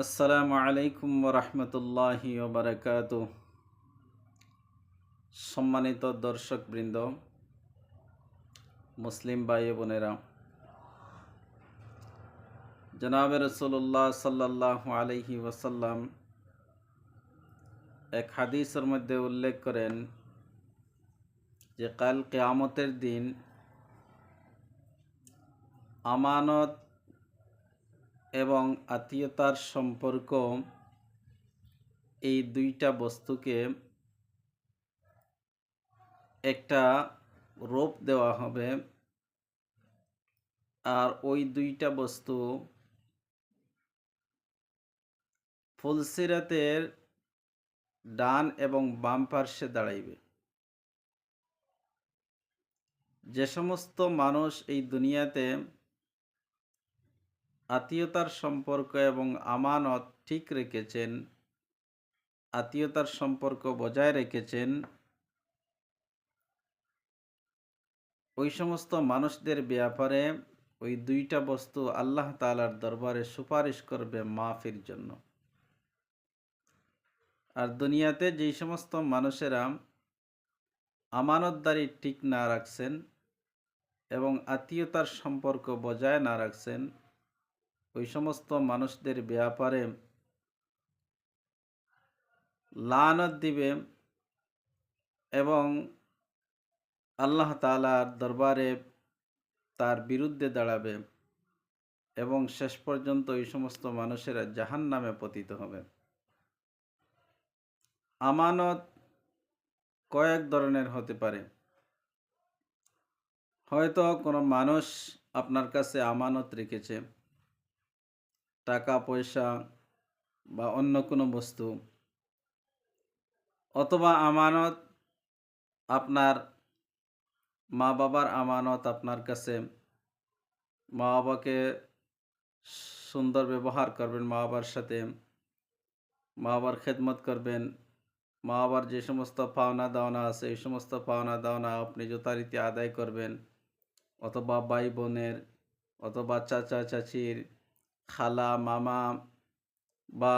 আসসালামু আলাইকুম ওরহমতুল্লাহি ওবরাকাতুহ। সম্মানিত দর্শকবৃন্দ, মুসলিম ভাই বোনেরা, জনাবে রাসূলুল্লাহ সাল্লাল্লাহু আলাইহি ওয়াসাল্লাম এক হাদিসের মধ্যে উল্লেখ করেন যে কাল কিয়ামতের দিন আমানত এবং আত্মীয়তার সম্পর্ক, এই দুইটা বস্তুকে একটা রূপ দেওয়া হবে। আর ওই দুইটা বস্তু ফুলসিরাতের ডান এবং বাম পার্শ্বে দাঁড়াইবে। যে সমস্ত মানুষ এই দুনিয়াতে আত্মীয়তার সম্পর্ক এবং আমানত ঠিক রেখেছেন, আত্মীয়তার সম্পর্ক বজায় রেখেছেন, ওই সমস্ত মানুষদের ব্যাপারে ওই দুইটা বস্তু আল্লাহ তাআলার দরবারে সুপারিশ করবে মাফির জন্য। আর দুনিয়াতে যেই সমস্ত মানুষেরা আমানতদারি ঠিক না রাখছেন এবং আত্মীয়তার সম্পর্ক বজায় না রাখছেন, ওই সমস্ত মানুষদের ব্যাপারে লানত দিবে এবং আল্লাহ তাআলার দরবারে তার বিরুদ্ধে দাঁড়াবে এবং শেষ পর্যন্ত এই সমস্ত মানুষেরা জাহান্নামে পতিত হবে। আমানত কয়েক ধরনের হতে পারে। হয়তো কোনো মানুষ আপনার কাছে আমানত রেখেছে, টাকা পয়সা বা অন্য কোনো বস্তু, অথবা আমানত আপনার মা বাবার আমানত আপনার কাছে। মা বাবাকে সুন্দর ব্যবহার করবেন, মা বাবার সাথে মা বাবার খেদমত করবেন, মা বাবার যে সমস্ত পাওনা দাওনা আছে এই সমস্ত পাওনা দাওনা আপনি যথারীতি আদায় করবেন। অথবা ভাই বোনের, অথবা চাচা চাচির, খালা মামা, বা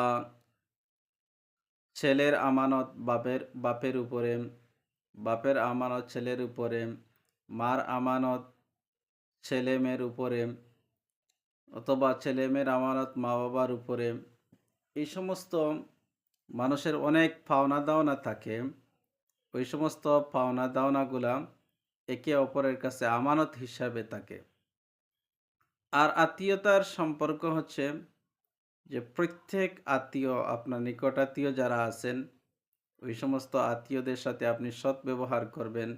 ছেলের আমানত বাপের উপরে, বাপের আমানত ছেলের উপরে, মার আমানত ছেলে মেয়ের উপরে, অথবা ছেলে মেয়ের আমানত মা বাবার উপরে। এই সমস্ত মানুষের অনেক পাওনা দাওনা থাকে। ওই সমস্ত পাওনা দাওনাগুলা একে অপরের কাছে আমানত হিসাবে থাকে। আর আত্মীয়তার সম্পর্ক হচ্ছে যে প্রত্যেক আত্মীয়, আপনার নিকট আত্মীয় যারা আছেন, ওই সমস্ত আত্মীয়দের সাথে আপনি সৎ ব্যবহার করবেন।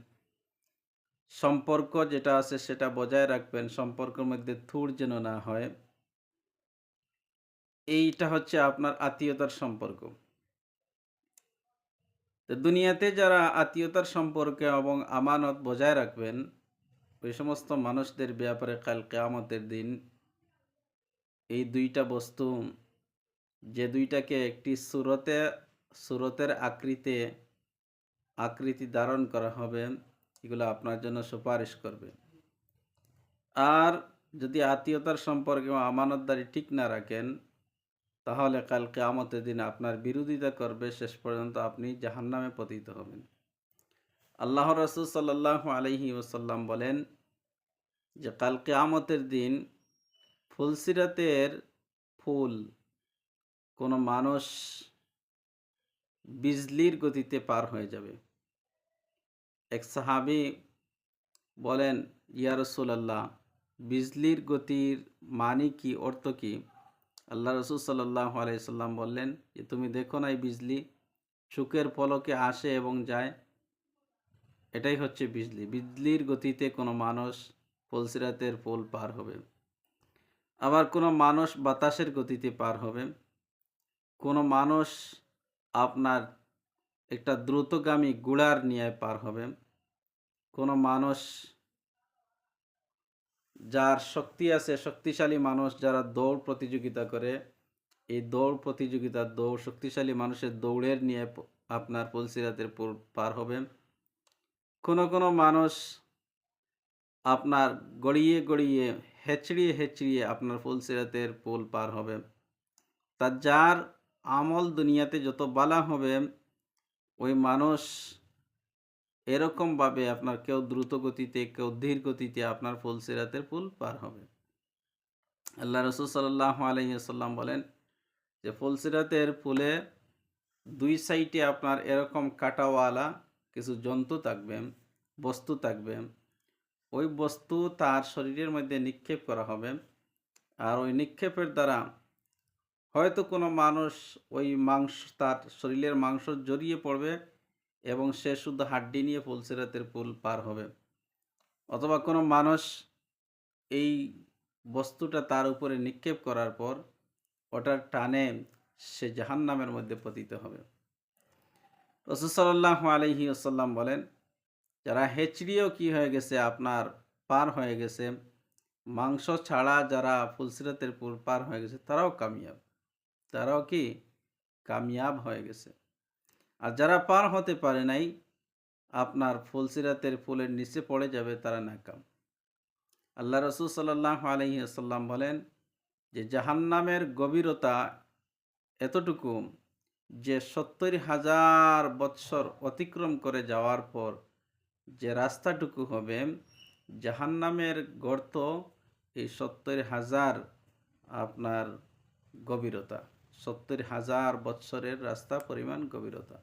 সম্পর্ক যেটা আছে সেটা বজায় রাখবেন, সম্পর্কের মধ্যে থুড় যেন না হয়। এইটা হচ্ছে আপনার আত্মীয়তার সম্পর্ক। তো দুনিয়াতে যারা আত্মীয়তার সম্পর্কে এবং আমানত বজায় রাখবেন, ওই সমস্ত মানুষদের ব্যাপারে কাল কিয়ামতের দিন এই দুইটা বস্তু, যে দুইটাকে একটি সুরতের আকৃতি ধারণ করা হবে, এগুলো আপনার জন্য সুপারিশ করবে। আর যদি আত্মীয়তার সম্পর্কে এবং আমানতদারি ঠিক না রাখেন, তাহলে কাল কিয়ামতের দিন আপনার বিরোধিতা করবে, শেষ পর্যন্ত আপনি জাহান্নামে পতিত হবেন। আল্লাহ রাসূল সাল্লাল্লাহু আলাইহি ওয়াসাল্লাম বলেন যে কাল কিয়ামতের দিন ফুলসিরাতের ফুল কোনো মানুষ বিজলির গতিতে পার হয়ে যাবে। এক সাহাবী বলেন, ইয়া রাসূলুল্লাহ, বিজলির গতির মানে কি, অর্থ কি? আল্লাহ রাসূল সাল্লাল্লাহু আলাইহি সাল্লাম বললেন যে তুমি দেখো না, এই বিজলি চোখের পলকে আসে এবং যায়, এটাই হচ্ছে বিজলি। বিজলির গতিতে কোনো মানুষ ফুলসিরাতের পুল পার হবে। আবার কোনো মানুষ বাতাসের গতিতে পার হবে। কোনো মানুষ আপনার একটা দ্রুতগামী ঘোড়ার নিয়ে পার হবে। কোনো মানুষ যার শক্তি আছে, শক্তিশালী মানুষ যারা দৌড় প্রতিযোগিতা করে, এই শক্তিশালী মানুষের দৌড়ের নিয়ে আপনার ফুলসিরাতের পুল পার হবে। কোনো মানুষ আপনার গড়িয়ে হেঁচড়িয়ে আপনার ফুলসিরাতের পুল পার হবে। যার আমল দুনিয়াতে যত বালা হবে, ওই মানুষ এরকমভাবে আপনার কেউ দ্রুত গতিতে, কেউ ধীর গতিতে আপনার ফুলসিরাতের পুল পার হবে। আল্লাহ রসুল সাল্লাল্লাহু আলাইহি ওয়াসাল্লাম বলেন যে ফুলসিরাতের পুলে 2 সাইডে আপনার এরকম কাঁটাওয়ালা কিছু জন্তু থাকবে, বস্তু থাকবে। ওই বস্তু তার শরীরের মধ্যে নিক্ষেপ করা হবে। আর ওই নিক্ষেপের দ্বারা হয়তো কোনো মানুষ ওই মাংস, তার শরীরের মাংস জড়িয়ে পড়বে এবং সে শুধু হাড্ডি নিয়ে ফুলসিরাতের পুল পার হবে। অথবা কোনো মানুষ এই বস্তুটা তার উপরে নিক্ষেপ করার পর ওটার টানে সে জাহান্নামের মধ্যে পতিত হবে। রাসূল সাল্লাল্লাহু আলাইহি ওয়াসাল্লাম বলেন, যারা হেঁচড়িয়েও কি হয়ে গেছে, আপনার পার হয়ে গেছে, মাংস ছাড়া যারা ফুলসিরাতের পুল পার হয়ে গেছে, তারাও কামিয়াব। তারাও কি কামিয়াব হয়ে গেছে। আর যারা পার হতে পারে নাই, আপনার ফুলসিরাতের পুলের নিচে পড়ে যাবে, তারা নাকাম। আল্লাহ রসুল সাল্লাল্লাহু আলাইহি ওয়াসাল্লাম বলেন যে জাহান্নামের গভীরতা এতটুকু যে 70,000 বৎসর অতিক্রম করে যাওয়ার পর যে রাস্তাটুকু হবে, জাহান্নামের গর্ত এই 70,000 আপনার গভীরতা, 70,000 বৎসরের রাস্তা পরিমাণ গভীরতা।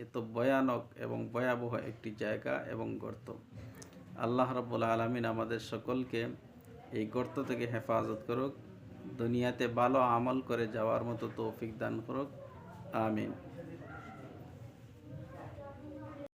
এত ভয়ানক এবং ভয়াবহ একটি জায়গা এবং গর্ত। আল্লাহ রাব্বুল আলামিন আমাদের সকলকে এই গর্ত থেকে হেফাজত করুক, দুনিয়াতে ভালো আমল করে যাওয়ার মতো তৌফিক দান করুক। আমিন।